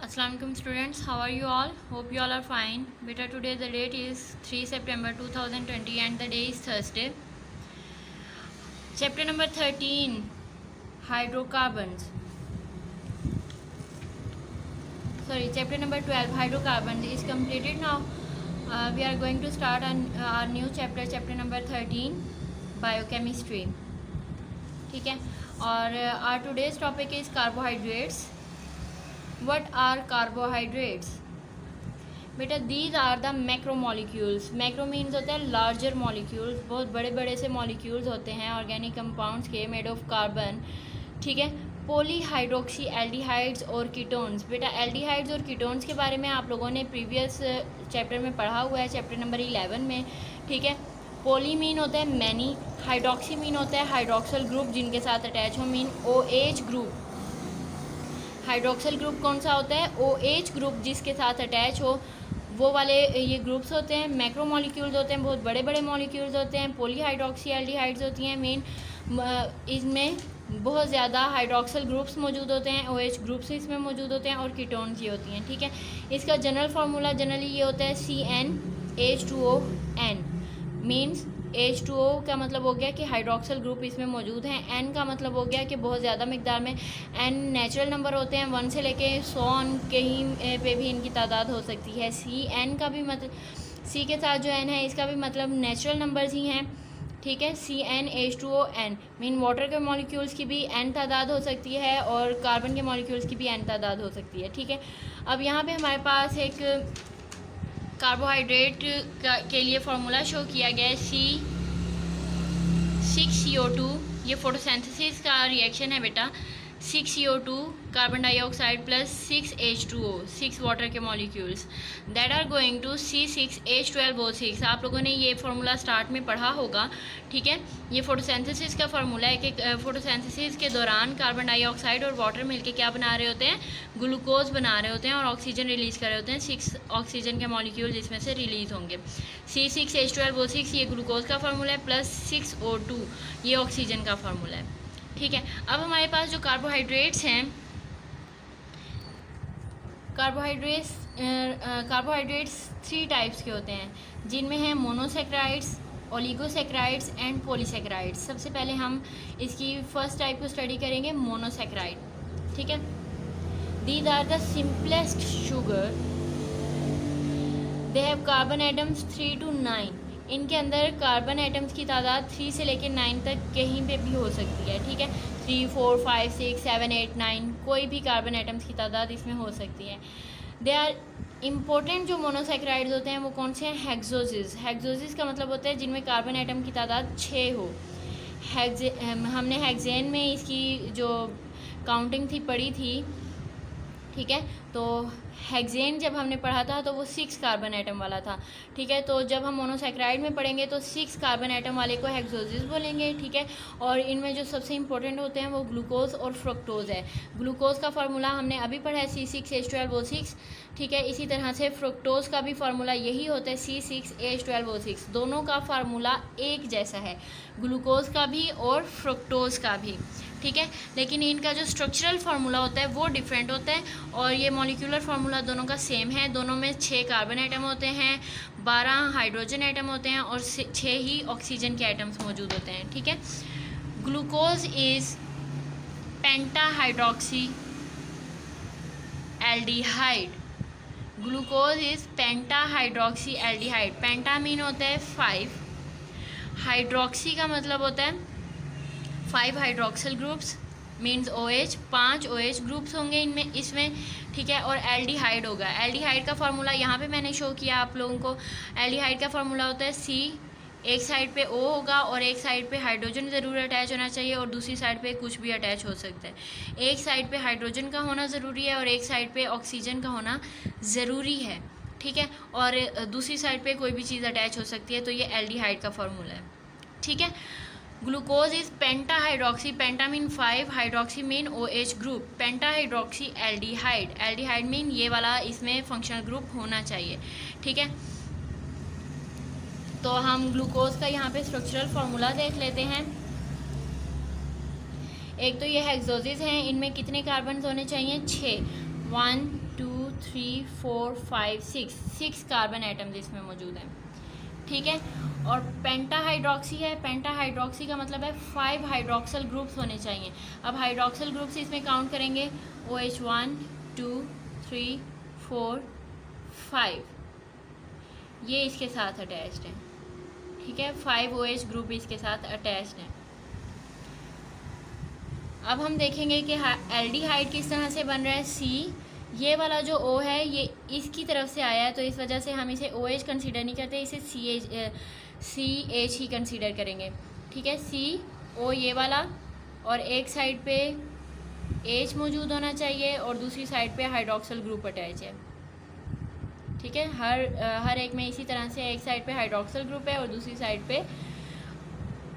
Assalamu alaikum students, how are you all? Hope you all are fine. Beta, today the date is 3 September 2020 and the day is Thursday. Chapter number 13, hydrocarbons. Sorry, chapter number 12, hydrocarbons is completed now. We are going to start our new chapter, chapter number 13, biochemistry. ठीक है, और our today's topic is carbohydrates. What are carbohydrates? बेटा these are the macromolecules. Macro means होता है larger molecules, बहुत बड़े बड़े से molecules होते हैं organic compounds के made of carbon. ठीक है, पोलीहाइड्रोक्सी एल्डिहाइड्स और कीटोन्स. बेटा एल्डिहाइड्स और कीटोन्स के बारे में आप लोगों ने प्रीवियस चैप्टर में पढ़ा हुआ है, चैप्टर नंबर 11 में. ठीक है, पोली मीन होता है मैनी, हाइड्रोक्सी मीन होता है हाइड्रोक्सल ग्रुप जिनके साथ अटैच हो, mean OH group. Hydroxyl group कौन सा होता है? OH ग्रुप जिसके साथ अटैच हो वो वाले ये ग्रुप्स होते हैं. मैक्रो मॉलिक्यूल्स होते हैं, बहुत बड़े बड़े मॉलिक्यूल्स होते हैं. पोलीहाइड्रोक्सी एल्डिहाइड्स होती हैं मेन, इसमें बहुत ज़्यादा हाइड्रोक्सल ग्रुप्स मौजूद होते हैं, OH ग्रुप्स इसमें मौजूद होते हैं, और कीटोन्स ये होती हैं. ठीक है, इसका जनरल फार्मूला जनरली ये होता है CnH2ON. मीन्स H2O का मतलब हो गया कि हाइड्रोक्सल ग्रुप इसमें मौजूद हैं. N का मतलब हो गया कि बहुत ज़्यादा मिकदार में. N नेचुरल नंबर होते हैं, 1 से लेके 100 कहीं पे भी इनकी तादाद हो सकती है. Cn का भी मतलब, C के साथ जो N है इसका भी मतलब नेचुरल नंबर्स ही हैं. ठीक है, CnH2ON मीन वाटर के मॉलिक्यूल्स की भी N तादाद हो सकती है और कार्बन के मॉलिक्यूल्स की भी N तादाद हो सकती है. ठीक है, अब यहाँ पे हमारे पास एक कार्बोहाइड्रेट के लिए फार्मूला शो किया गया है C6CO2. ये फोटोसिंथेसिस का रिएक्शन है बेटा. 6CO2 carbon dioxide plus 6H2O, 6 water के molecules that are going to C6H12O6. आप लोगों ने ये फार्मूला स्टार्ट में पढ़ा होगा. ठीक है, ये फोटोसिंथेसिस का फार्मूला है कि फोटोसिंथेसिस के दौरान कार्बन डाइऑक्साइड और वाटर मिलके क्या बना रहे होते हैं? ग्लूकोज बना रहे होते हैं और ऑक्सीजन रिलीज़ कर रहे होते हैं. 6 ऑक्सीजन के मॉलिक्यूल्स इसमें से रिलीज़ होंगे. C6H12O6 ये ग्लूकोज का फार्मूला है, प्लस 6O2 ये ऑक्सीजन का फार्मूला है. ठीक है, अब हमारे पास जो कार्बोहाइड्रेट्स हैं, कार्बोहाइड्रेट्स 3 टाइप्स के होते हैं जिनमें हैं मोनोसेक्राइड्स, ओलिगोसेक्राइड्स एंड पॉलीसेक्राइड्स. सबसे पहले हम इसकी फर्स्ट टाइप को स्टडी करेंगे, मोनोसेक्राइड. ठीक है, these are the simplest sugar, they have carbon atoms 3 to 9. इनके अंदर कार्बन एटम्स की तादाद 3 से लेकर 9 तक कहीं पे भी हो सकती है. ठीक है, 3, 4, 5, 6, 7, 8, 9 कोई भी कार्बन एटम्स की तादाद इसमें हो सकती है. दे आर इम्पोर्टेंट जो मोनोसेक्राइड्स होते हैं वो कौन से हैं? हेक्सोसिस. हेक्सोसिस का मतलब होता है जिनमें कार्बन एटम की तादाद 6 हो. हमने हेक्सेन में इसकी जो काउंटिंग थी पढ़ी थी. ठीक है, तो हेक्सेन जब हमने पढ़ा था तो वो 6 कार्बन एटम वाला था. ठीक है, तो जब हम मोनोसेक्राइड में पढ़ेंगे तो 6 कार्बन एटम वाले को हेक्सोसिस बोलेंगे. ठीक है, और इनमें जो सबसे इंपॉर्टेंट होते हैं वो ग्लूकोज और फ्रुक्टोज है. ग्लूकोज का फार्मूला हमने अभी पढ़ा है C6H12O6. ठीक है, इसी तरह से फ्रुक्टोज का भी फार्मूला यही होता है C6H12O6. दोनों का फार्मूला एक जैसा है, ग्लूकोज का भी और फ्रुक्टोज का भी. ठीक है, लेकिन इनका जो स्ट्रक्चरल फार्मूला होता है वो डिफरेंट होता है, और ये मॉलिक्यूलर फार्मूला दोनों का सेम है. दोनों में 6 कार्बन एटम होते हैं, 12 हाइड्रोजन एटम होते हैं और 6 ही ऑक्सीजन के एटम्स मौजूद होते हैं. ठीक है, glucose is pentahydroxy aldehyde. Glucose is pentahydroxy aldehyde. Penta mean होता है 5, हाइड्रोक्सी का मतलब होता है 5 hydroxyl groups means OH, 5 OH groups होंगे इनमें इसमें. ठीक है, और एल्डिहाइड होगा. एल्डिहाइड का फार्मूला यहाँ पे मैंने शो किया आप लोगों को. एल्डिहाइड का फार्मूला होता है C, एक साइड पे O होगा और एक साइड पे हाइड्रोजन ज़रूर अटैच होना चाहिए और दूसरी साइड पे कुछ भी अटैच हो सकता है. एक साइड पे हाइड्रोजन का होना ज़रूरी है और एक साइड पे ऑक्सीजन का होना ज़रूरी है. ठीक है, और दूसरी साइड पे कोई भी चीज़ अटैच हो सकती है. तो ये एल्डिहाइड का फार्मूला है. ठीक है, glucose is pentahydroxy. Penta mean 5, hydroxy mean OH group, pentahydroxy aldehyde. Aldehyde mean ये वाला इसमें फंक्शनल ग्रुप होना चाहिए. ठीक है, तो हम ग्लूकोज का यहाँ पे स्ट्रक्चरल फार्मूला देख लेते हैं. एक तो ये हेक्सोसिस हैं, इनमें कितने कार्बन होने चाहिए? 6. 1 2 3 4 5 6 कार्बन एटम्स इसमें मौजूद हैं, ठीक है। और पेंटाहाइड्रॉक्सी है, पेंटाहाइड्रॉक्सी का मतलब है 5 हाइड्रोक्सल ग्रुप्स होने चाहिए। अब हाइड्रोक्सल ग्रुप्स इसमें काउंट करेंगे, OH 1 2 3 4 5, ये इसके साथ अटैच्ड है, ठीक है। 5 OH ग्रुप इसके साथ अटैच्ड हैं। अब हम देखेंगे कि एल्डिहाइड किस तरह से बन रहा है। C, ये वाला जो O है ये इसकी तरफ से आया है, तो इस वजह से हम इसे OH कंसीडर नहीं करते, इसे CH ही कंसीडर करेंगे, ठीक है। CO ये वाला, और एक साइड पे H मौजूद होना चाहिए और दूसरी साइड पे हाइड्रोक्सल ग्रुप अटैच है, ठीक है। हर एक में इसी तरह से एक साइड पे हाइड्रोक्सल ग्रुप है और दूसरी साइड पे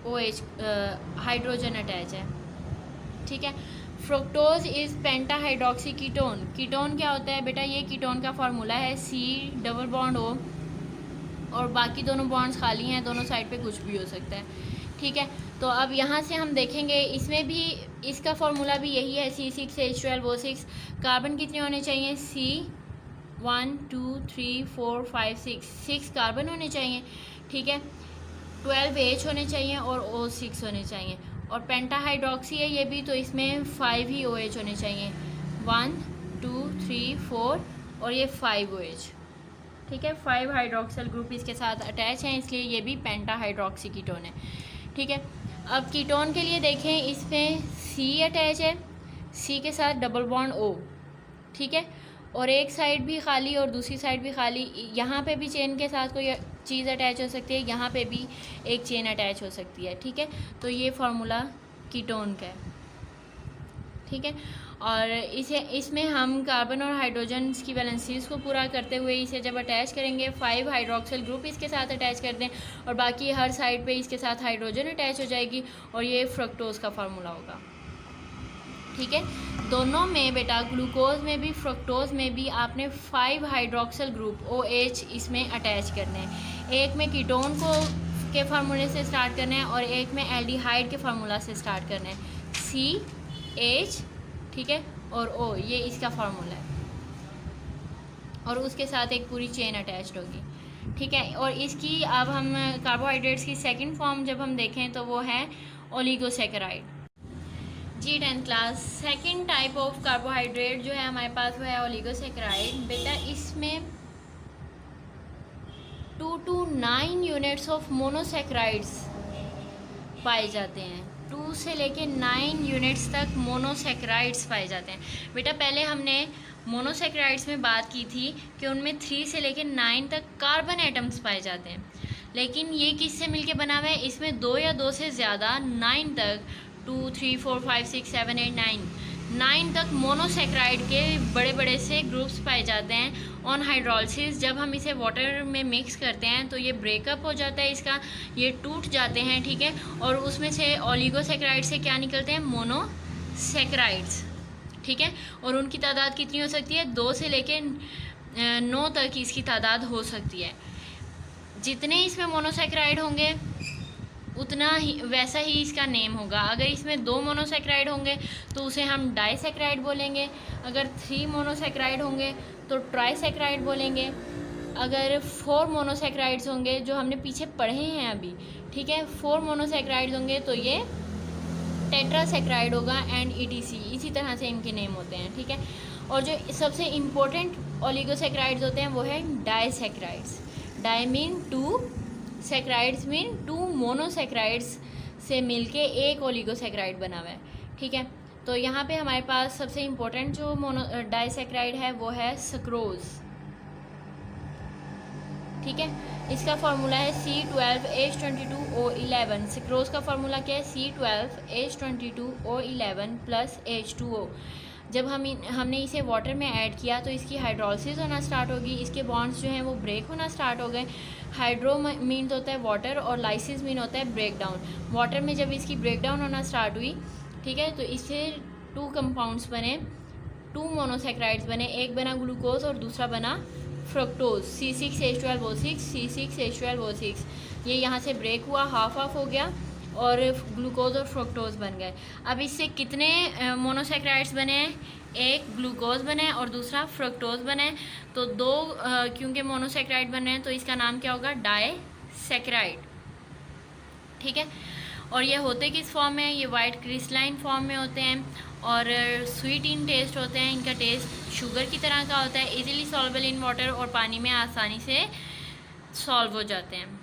OH हाइड्रोजन अटैच है, ठीक है। Fructose is pentahydroxy ketone. Ketone क्या होता है बेटा, ये कीटोन का फार्मूला है C डबल बॉन्ड O, और बाकी दोनों बॉन्ड्स खाली हैं, दोनों साइड पे कुछ भी हो सकता है, ठीक है। तो अब यहाँ से हम देखेंगे, इसमें भी इसका फार्मूला भी यही है, C6H12O6। कार्बन कितने होने चाहिए, C 1 2 3 4 5 6 कार्बन होने चाहिए, ठीक है। 12H होने चाहिए और O6 होने चाहिए। और पेंटाहाइड्रॉक्सी है ये भी, तो इसमें 5 ही OH होने चाहिए, 1 2 3 4 और ये 5 OH, ठीक है। 5 हाइड्रोक्सल ग्रुप इसके साथ अटैच हैं, इसलिए ये भी पेंटाहाइड्रॉक्सी कीटोन है, ठीक है। अब कीटोन के लिए देखें, इसमें C अटैच है, C के साथ डबल बॉन्ड O, ठीक है। और एक साइड भी खाली और दूसरी साइड भी खाली, यहाँ पे भी चेन के साथ कोई चीज़ अटैच हो सकती है, यहाँ पे भी एक चेन अटैच हो सकती है, ठीक है। तो ये फार्मूला कीटोन का है, ठीक है। और इसमें हम कार्बन और हाइड्रोजन की वैलेंसीज को पूरा करते हुए इसे जब अटैच करेंगे, 5 हाइड्रोक्सल ग्रुप इसके साथ अटैच कर दें और बाकी हर साइड पे इसके साथ हाइड्रोजन अटैच हो जाएगी और ये फ्रक्टोज का फार्मूला होगा, ठीक है। दोनों में बेटा, ग्लूकोज में भी फ्रक्टोज में भी आपने 5 हाइड्रोक्सल ग्रुप OH इसमें अटैच करने हैं। एक में कीटोन के फार्मूले से स्टार्ट करना है और एक में एल्डिहाइड के फार्मूला से स्टार्ट करना है, CH, ठीक है, और O, ये इसका फार्मूला है और उसके साथ एक पूरी चेन अटैच्ड होगी, ठीक है। और इसकी अब हम कार्बोहाइड्रेट्स की सेकंड फॉर्म जब हम देखें तो वो है ओलिगोसैकेराइड। जी 10th class, second type of carbohydrate जो है हमारे पास वो है ओलिगोसैकेराइड। बेटा इसमें 2 to 9 यूनिट्स ऑफ मोनोसैकेराइड्स पाए जाते हैं, 2 से लेके 9 यूनिट्स तक मोनोसैकेराइड्स पाए जाते हैं। बेटा पहले हमने मोनोसैकेराइड्स में बात की थी कि उनमें 3 से लेके 9 तक कार्बन एटम्स पाए जाते हैं, लेकिन ये किससे मिलके बना हुआ है, इसमें 2 या 2 से ज़्यादा 9 तक 2 3 4 5 6 7 8 9 तक मोनोसैकेराइड के बड़े बड़े से ग्रुप्स पाए जाते हैं। ऑन हाइड्रोलिसिस जब हम इसे वाटर में मिक्स करते हैं तो ये ब्रेकअप हो जाता है इसका, ये टूट जाते हैं, ठीक है। और उसमें से ओलिगोसैकेराइड से क्या निकलते हैं, मोनोसैकेराइड्स, ठीक है। और उनकी तादाद कितनी हो सकती है, 2 से लेके 9 तक इसकी तादाद हो सकती है। जितने इसमें मोनोसैकेराइड होंगे उतना ही वैसा ही इसका नेम होगा। अगर इसमें 2 मोनोसैकेराइड होंगे तो उसे हम डाइसैकेराइड बोलेंगे, अगर 3 मोनोसैकेराइड होंगे तो ट्राइसैकेराइड बोलेंगे, अगर 4 मोनोसैकेराइड्स होंगे जो हमने पीछे पढ़े हैं अभी, ठीक है, 4 मोनोसैकेराइड्स होंगे तो ये टेट्रासैकेराइड होगा एंड ETC, इसी तरह से इनके नेम होते हैं, ठीक है। और जो सबसे इम्पोर्टेंट ओलिगोसैकेराइड्स होते हैं वो है disaccharides. Di mean 2, saccharides mean 2 monosaccharides से मिलके एक ओलिगोसैकेराइड बना हुआ है, ठीक है। तो यहाँ पे हमारे पास सबसे इम्पोर्टेंट जो डाइसैकेराइड है वो है सक्रोज, ठीक है। इसका फार्मूला है C12H22O11। सक्रोज का फार्मूला क्या है, C12H22O11 प्लस H2O। जब हमने इसे वाटर में ऐड किया तो इसकी हाइड्रोलिसिस होना स्टार्ट होगी, इसके बॉन्ड्स जो हैं वो ब्रेक होना स्टार्ट हो गए। हाइड्रो मीन होता है वाटर और लाइसिस मीन होता है ब्रेक डाउन। वाटर में जब इसकी ब्रेक डाउन होना स्टार्ट हुई, ठीक है, तो इससे 2 कंपाउंड्स बने, 2 मोनोसैकेराइड्स बने, एक बना ग्लूकोज और दूसरा बना फ्रक्टोज, C6H12O6, C6H12O6। ये यहाँ से ब्रेक हुआ, हाफ हो गया और ग्लूकोज और फ्रुक्टोज बन गए। अब इससे कितने मोनोसेक्राइड्स बने हैं? एक ग्लूकोज बने और दूसरा फ्रुक्टोज बने। तो दो क्योंकि मोनोसेक्राइड बने हैं तो इसका नाम क्या होगा? डाइसेक्राइड। ठीक है। और ये होते किस फॉर्म में? ये वाइट क्रिस्टलाइन फॉर्म में होते हैं और स्वीट इन टेस्ट होते हैं। इनका टेस्ट शुगर की तरह का होता है। इजीली सॉल्युबल इन वाटर और पानी में आसानी से सॉल्व हो जाते हैं।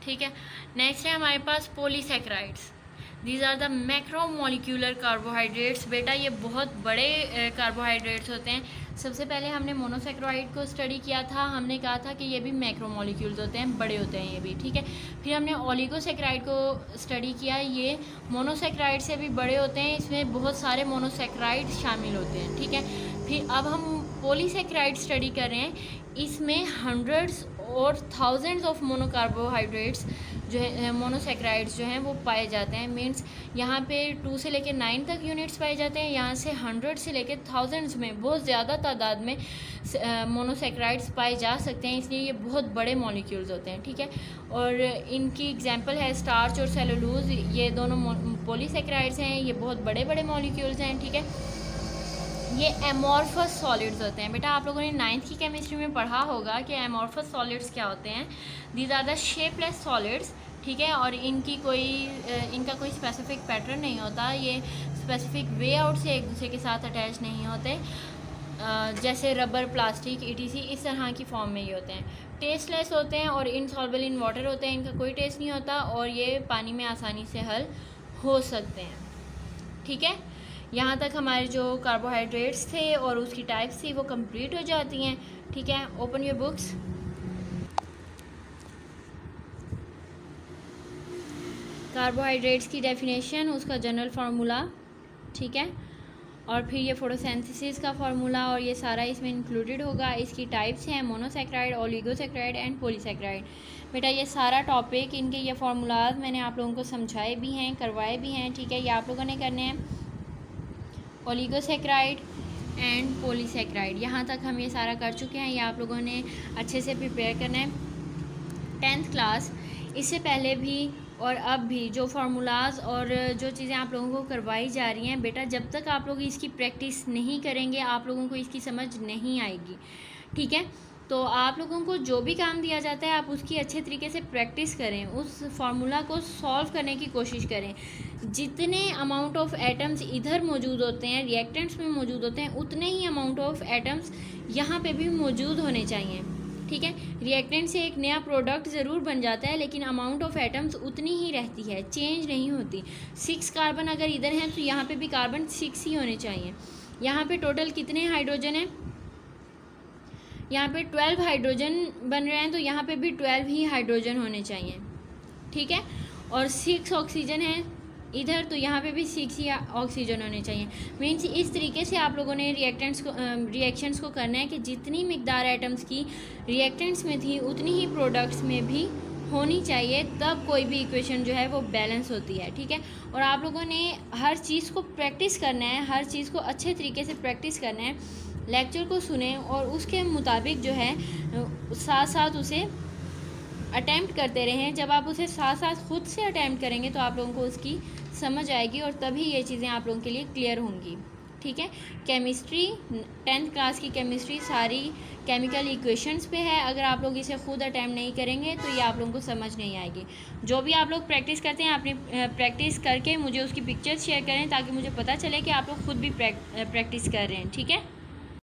ठीक है। नेक्स्ट है हमारे पास polysaccharides. These are the macromolecular carbohydrates. बेटा ये बहुत बड़े कार्बोहाइड्रेट्स होते हैं। सबसे पहले हमने मोनोसेक्राइड को स्टडी किया था, हमने कहा था कि ये भी मैक्रोमोलिक्यूल्स होते हैं, बड़े होते हैं ये भी। ठीक है। फिर हमने ओलिगोसेक्राइड को स्टडी किया, ये मोनोसेक्राइड से भी बड़े होते हैं, इसमें बहुत सारे मोनोसेक्राइड शामिल होते हैं। ठीक है। फिर अब हम पॉलीसेक्राइड स्टडी कर रहे हैं, इसमें हंड्रेड्स और थाउजेंड्स ऑफ मोनोकार्बोहाइड्रेट्स जो है, मोनोसेक्राइड्स जो हैं वो पाए जाते हैं। मीन्स यहाँ पे 2 से लेकर 9 तक यूनिट्स पाए जाते हैं। यहाँ से 100 से लेकर थाउजेंड्स में बहुत ज़्यादा तादाद में मोनोसेक्राइड्स पाए जा सकते हैं, इसलिए ये बहुत बड़े मॉलिक्यूल्स होते हैं। ठीक है। और इनकी एग्जांपल है स्टार्च और सेलुलोज, ये दोनों पॉलीसेक्राइड्स हैं, ये बहुत बड़े बड़े मॉलिक्यूल्स हैं। ठीक है। ये एमॉर्फस सॉलिड्स होते हैं। बेटा आप लोगों ने 9th की केमिस्ट्री में पढ़ा होगा कि एमॉर्फस सॉलिड्स क्या होते हैं। These are the shapeless solids. ठीक है। और इनका कोई स्पेसिफिक पैटर्न नहीं होता, ये स्पेसिफिक वे आउट से एक दूसरे के साथ अटैच नहीं होते, जैसे रबर, प्लास्टिक, ETC इस तरह की फॉर्म में ये होते हैं। टेस्टलेस होते हैं और इनसॉल्युबल इन वाटर होते हैं, इनका कोई टेस्ट नहीं होता और ये पानी में आसानी से हल हो सकते हैं। ठीक है। यहाँ तक हमारे जो कार्बोहाइड्रेट्स थे और उसकी टाइप्स थी वो कंप्लीट हो जाती हैं। ठीक है। Open your books. कार्बोहाइड्रेट्स की डेफिनेशन, उसका जनरल फार्मूला। ठीक है। और फिर ये फोटोसिंथेसिस का फार्मूला और ये सारा इसमें इंक्लूडेड होगा। इसकी टाइप्स हैं मोनोसेक्राइड, ओलिगोसेक्राइड एंड पॉलीसेक्राइड। बेटा ये सारा टॉपिक, इनके ये फार्मूलाज मैंने आप लोगों को समझाए भी हैं, करवाए भी हैं। ठीक है। ये आप लोगों ने करने हैं। ओलिगोसेक्राइड एंड पॉलीसेक्राइड, यहाँ तक हम ये सारा कर चुके हैं। ये आप लोगों ने अच्छे से प्रिपेयर करना है। 10th क्लास इससे पहले भी और अब भी जो फार्मूलाज और जो चीज़ें आप लोगों को करवाई जा रही हैं, बेटा जब तक आप लोग इसकी प्रैक्टिस नहीं करेंगे आप लोगों को इसकी समझ नहीं आएगी। ठीक है। तो आप लोगों को जो भी काम दिया जाता है आप उसकी अच्छे तरीके से प्रैक्टिस करें, उस फार्मूला को सॉल्व करने की कोशिश करें। जितने अमाउंट ऑफ एटम्स इधर मौजूद होते हैं, रिएक्टेंट्स में मौजूद होते हैं, उतने ही अमाउंट ऑफ एटम्स यहाँ पे भी मौजूद होने चाहिए। ठीक है। रिएक्टेंट से एक नया प्रोडक्ट ज़रूर बन जाता है लेकिन अमाउंट ऑफ एटम्स उतनी ही रहती है, चेंज नहीं होती। 6 कार्बन अगर इधर हैं तो यहाँ पे भी कार्बन 6 ही होने चाहिए। यहाँ पे टोटल कितने हाइड्रोजन हैं? यहाँ पे 12 हाइड्रोजन बन रहे हैं तो यहाँ पे भी 12 ही हाइड्रोजन होने चाहिए। ठीक है। और 6 ऑक्सीजन है इधर तो यहाँ पे भी 6 ही ऑक्सीजन होने चाहिए। मीन्स इस तरीके से आप लोगों ने रिएक्शंस को करना है कि जितनी मिकदार एटम्स की रिएक्टेंट्स में थी उतनी ही प्रोडक्ट्स में भी होनी चाहिए, तब कोई भी इक्वेशन जो है वो बैलेंस होती है। ठीक है। और आप लोगों ने हर चीज़ को प्रैक्टिस करना है, हर चीज़ को अच्छे तरीके से प्रैक्टिस करना है। लेक्चर को सुने और उसके मुताबिक जो है साथ साथ उसे अटैम्प्ट करते रहें। जब आप उसे साथ साथ खुद से अटैम्प्ट करेंगे तो आप लोगों को उसकी समझ आएगी और तभी ये चीज़ें आप लोगों के लिए क्लियर होंगी। ठीक है। केमिस्ट्री 10th क्लास की केमिस्ट्री सारी केमिकल इक्वेशंस पे है। अगर आप लोग इसे खुद अटैम्प्ट नहीं करेंगे तो ये आप लोगों को समझ नहीं आएगी। जो भी आप लोग प्रैक्टिस करते हैं अपनी प्रैक्टिस करके मुझे उसकी पिक्चर्स शेयर करें ताकि मुझे पता चले कि आप लोग खुद भी प्रैक्टिस कर रहे हैं। ठीक है।